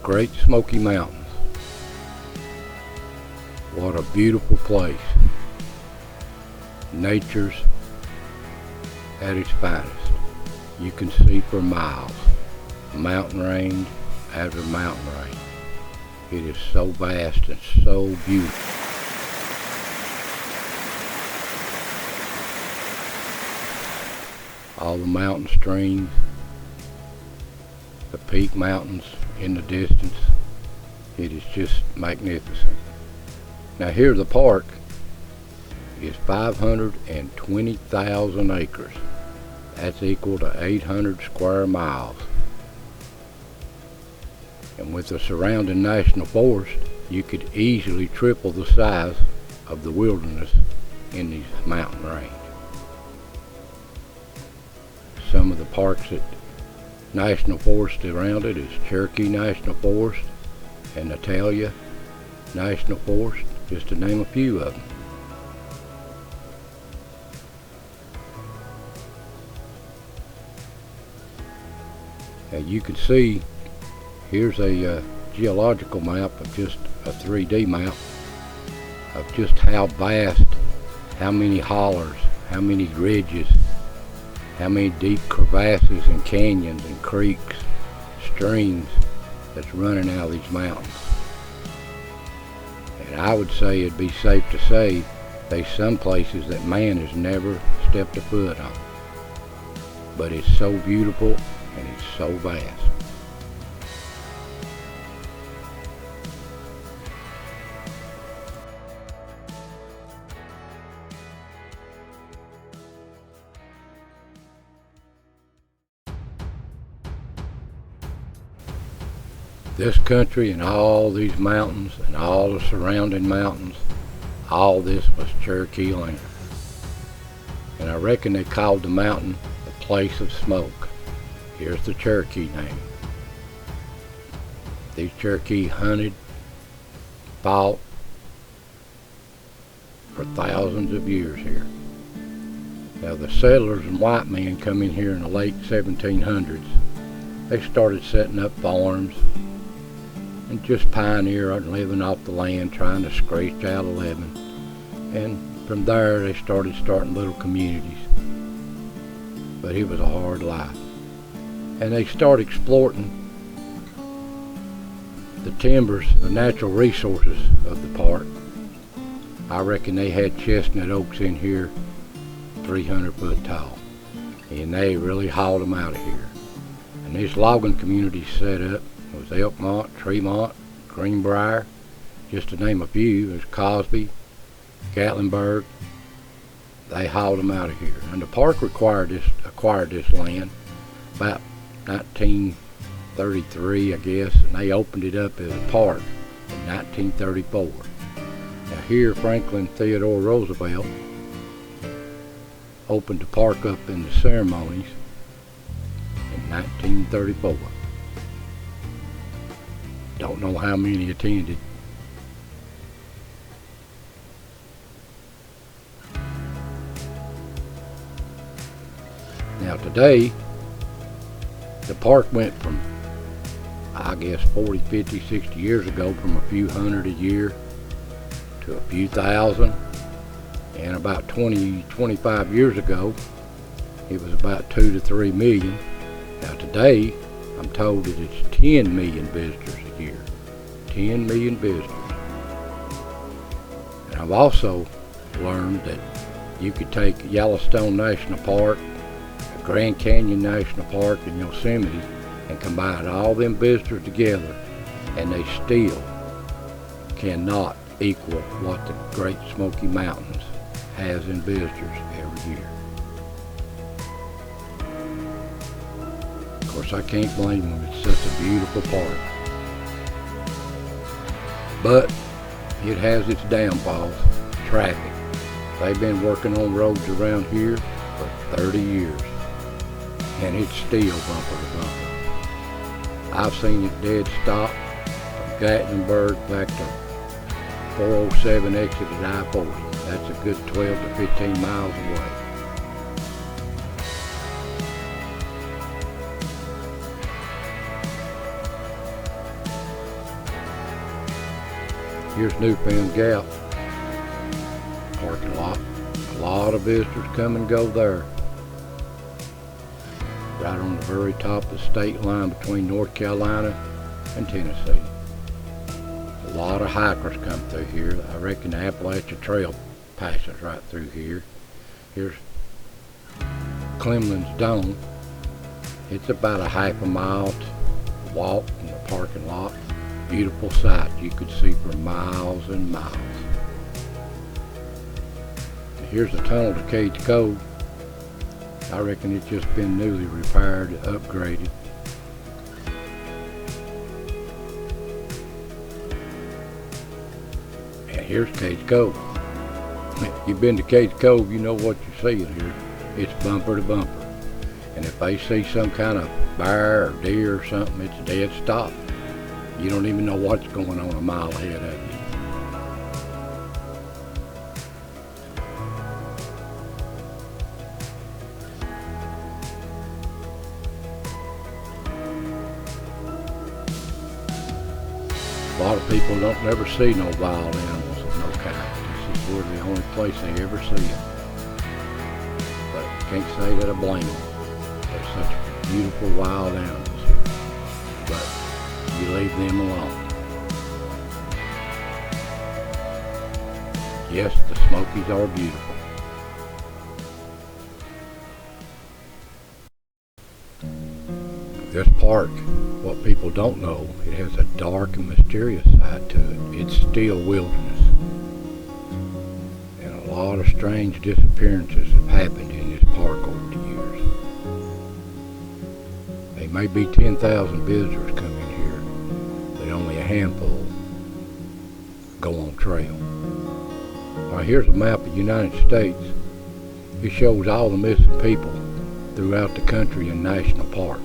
Great Smoky Mountains. What a beautiful place. Nature's at its finest. You can see for miles, mountain range after mountain range. It is so vast and so beautiful. All the mountain streams, the peak mountains in the distance. It is just magnificent. Now here the park is 520,000 acres. That's equal to 800 square miles. And with the surrounding national forest, you could easily triple the size of the wilderness in these mountain range. Some of the parks that national forest around it is Cherokee National Forest and Natalia National Forest, just to name a few of them. Now you can see, here's a geological map of just a 3D map of just how vast, how many hollers, how many ridges, how many deep crevasses and canyons and creeks, streams that's running out of these mountains. And I would say it'd be safe to say there's some places that man has never stepped a foot on. But it's so beautiful and it's so vast. This country and all these mountains and all the surrounding mountains, all this was Cherokee land. And I reckon they called the mountain the place of smoke. Here's the Cherokee name. These Cherokee hunted, fought for thousands of years here. Now the settlers and white men come in here in the late 1700s. They started setting up farms and just pioneering, living off the land, trying to scratch out a living. And from there they starting little communities. But it was a hard life. And they started exploiting the timbers, the natural resources of the park. I reckon they had chestnut oaks in here 300 foot tall. And they really hauled them out of here. And this logging community set up was Elkmont, Tremont, Greenbrier, just to name a few. There's Cosby, Gatlinburg. They hauled them out of here. And the park acquired this land about 1933, I guess, and they opened it up as a park in 1934. Now here, Franklin Theodore Roosevelt opened the park up in the ceremonies in 1934. Don't know how many attended. Now today, the park went from, I guess 40, 50, 60 years ago, from a few hundred a year to a few thousand. And about 20, 25 years ago, it was about 2 to 3 million. Now today, I'm told that it's 10 million visitors a year. 10 million visitors. And I've also learned that you could take Yellowstone National Park, Grand Canyon National Park, and Yosemite and combine all them visitors together, and they still cannot equal what the Great Smoky Mountains has in visitors every year. Of course, I can't blame them. It's such a beautiful park. But it has its downfalls. Traffic. They've been working on roads around here for 30 years. And it's still bumper to bumper. I've seen it dead stop from Gatlinburg back to 407 exit at I-40. That's a good 12 to 15 miles away. Here's Newfound Gap parking lot. A lot of visitors come and go there. Right on the very top of the state line between North Carolina and Tennessee. A lot of hikers come through here. I reckon the Appalachian Trail passes right through here. Here's Clemens Dome. It's about a half a mile to walk in the parking lot. Beautiful sight you could see for miles and miles. And here's the tunnel to Cage Cove. I reckon it's just been newly repaired, upgraded. And here's Cage Cove. If you've been to Cage Cove, you know what you're seeing here. It's bumper to bumper. And if they see some kind of bear or deer or something, it's a dead stop. You don't even know what's going on a mile ahead of you. A lot of people don't never see no wild animals of no kind. This is where the only place they ever see them. But can't say that I blame them. There's such beautiful wild animals here. But you leave them alone. Yes, the Smokies are beautiful. This park, what people don't know, it has a dark and mysterious side to it. It's still wilderness. And a lot of strange disappearances have happened in this park over the years. There may be 10,000 visitors come in here, but only a handful go on trail. All right, here's a map of the United States. It shows all the missing people throughout the country in national parks.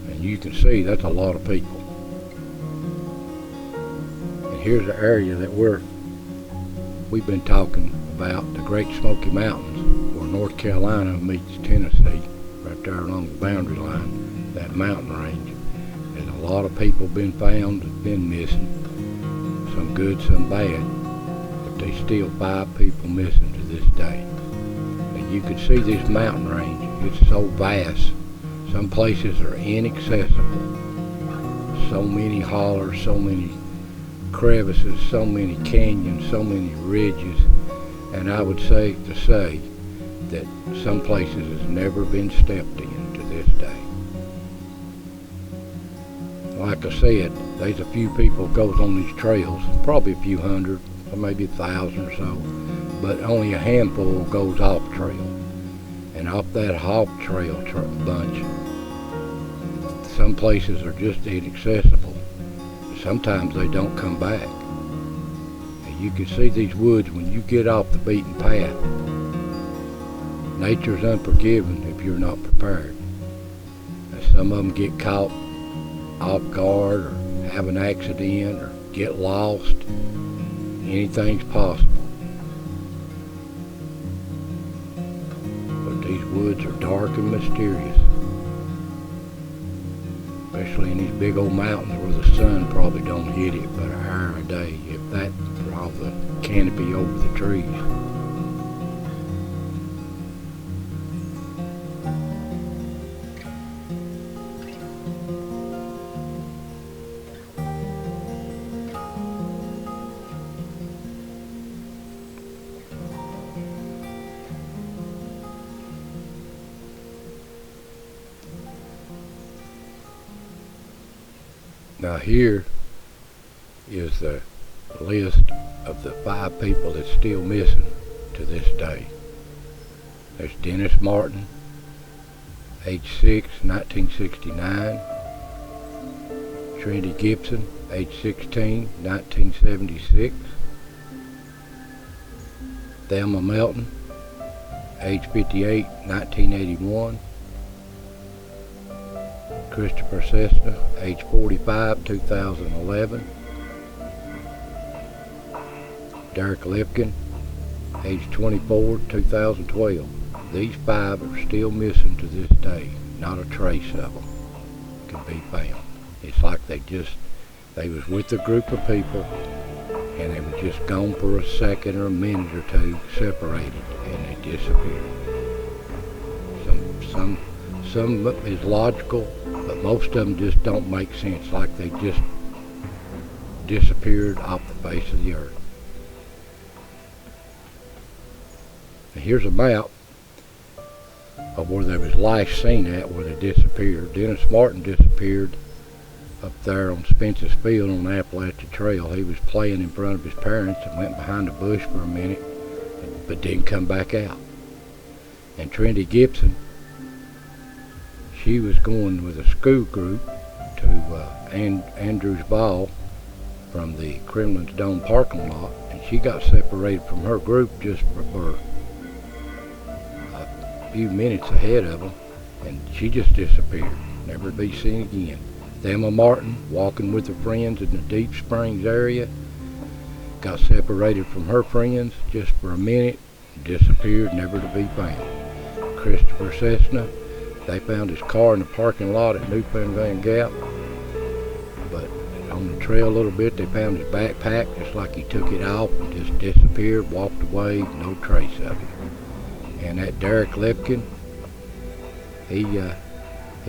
And you can see that's a lot of people. And here's the area that we've been talking about, the Great Smoky Mountains, where North Carolina meets Tennessee, right there along the boundary line, that mountain range. And a lot of people been found, been missing, some good, some bad, but there's still 5 people missing to this day. And you can see this mountain range, it's so vast. Some places are inaccessible. So many hollers, so many crevices, so many canyons, so many ridges. And I would say that some places has never been stepped in to this day. Like I said, there's a few people goes on these trails, probably a few hundred, or maybe 1,000 or so, but only a handful goes off trail. And off that off trail bunch, some places are just inaccessible. Sometimes they don't come back. And you can see these woods when you get off the beaten path. Nature's unforgiving if you're not prepared. And some of them get caught off guard or have an accident or get lost. Anything's possible. But these woods are dark and mysterious. Especially in these big old mountains where the sun probably don't hit it but an hour a day, if that, for all the canopy over the trees. Now here is the list of the 5 people that's still missing to this day. There's Dennis Martin, age 6, 1969. Trinity Gibson, age 16, 1976. Thelma Melton, age 58, 1981. Christopher Cessna, age 45, 2011. Derek Lipkin, age 24, 2012. These 5 are still missing to this day. Not a trace of them can be found. It's like they was with a group of people and they were just gone for a second or a minute or two, separated, and they disappeared. Some is logical, but most of them just don't make sense, like they just disappeared off the face of the earth. Now here's a map of where they was last seen at, where they disappeared. Dennis Martin disappeared up there on Spence's Field on the Appalachian Trail. He was playing in front of his parents and went behind a bush for a minute, but didn't come back out. And Trinity Gibson, she was going with a school group to Andrews Ball from the Kremlin's Dome parking lot, and she got separated from her group just for a few minutes ahead of them, and she just disappeared, never to be seen again. Thelma Martin, walking with her friends in the Deep Springs area, got separated from her friends just for a minute, disappeared, never to be found. Christopher Cessna, they found his car in the parking lot at New Pennsylvania Gap, but on the trail a little bit they found his backpack, just like he took it off and just disappeared, walked away, no trace of it. And that Derek Lipkin, he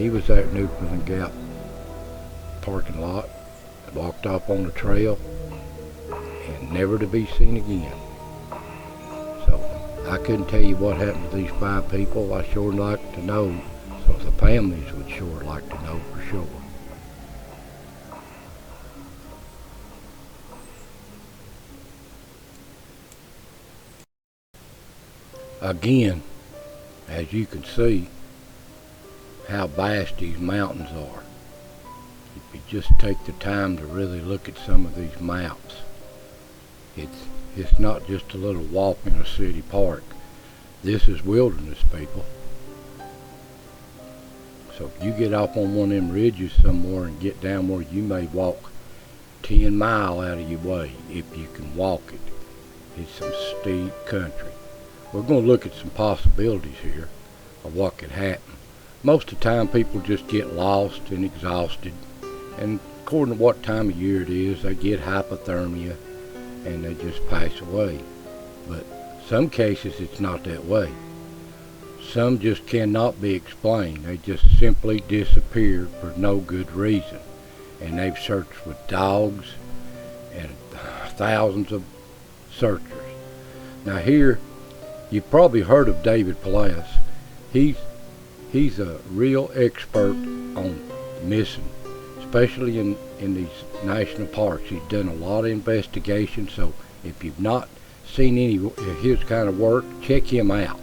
was there at New Pennsylvania Gap parking lot, walked off on the trail, and never to be seen again. So I couldn't tell you what happened to these 5 people. I sure like to know, so the families would sure like to know for sure. Again, as you can see how vast these mountains are. If you just take the time to really look at some of these maps, it's not just a little walk in a city park. This is wilderness, people. So if you get up on one of them ridges somewhere and get down where you may walk 10 miles out of your way, if you can walk it, it's some steep country. We're going to look at some possibilities here of what could happen. Most of the time people just get lost and exhausted, and according to what time of year it is, they get hypothermia and they just pass away. But some cases it's not that way. Some just cannot be explained. They just simply disappeared for no good reason. And they've searched with dogs and thousands of searchers. Now here, you've probably heard of David Palace. He's a real expert on missing, especially in these national parks. He's done a lot of investigation, so if you've not seen any of his kind of work, check him out.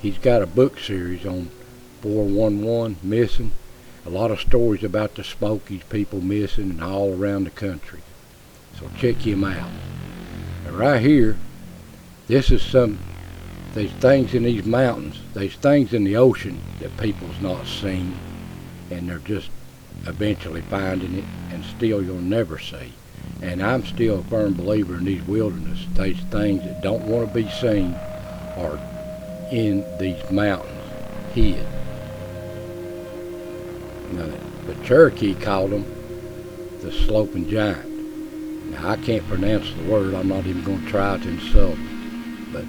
He's got a book series on 411 missing, a lot of stories about the Smokies, people missing, and all around the country. So check him out. And right here, this is there's things in these mountains, there's things in the ocean that people's not seen, and they're just eventually finding it, and still you'll never see. And I'm still a firm believer in these wilderness. These things that don't want to be seen are in these mountains, hid. Now, the Cherokee called them the sloping giant. Now I can't pronounce the word, I'm not even going to try to insult them, but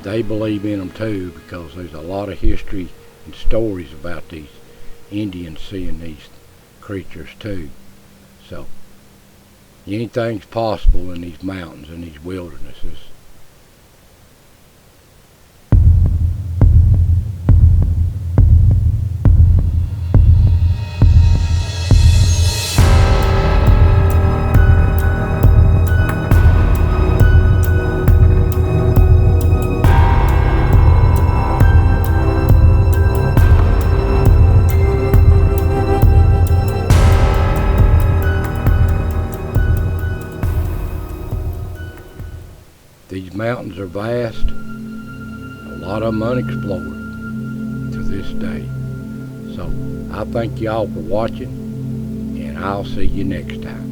they believe in them too, because there's a lot of history and stories about these Indians seeing these creatures too. So anything's possible in these mountains and these wildernesses. These mountains are vast, a lot of them unexplored to this day. So I thank y'all for watching, and I'll see you next time.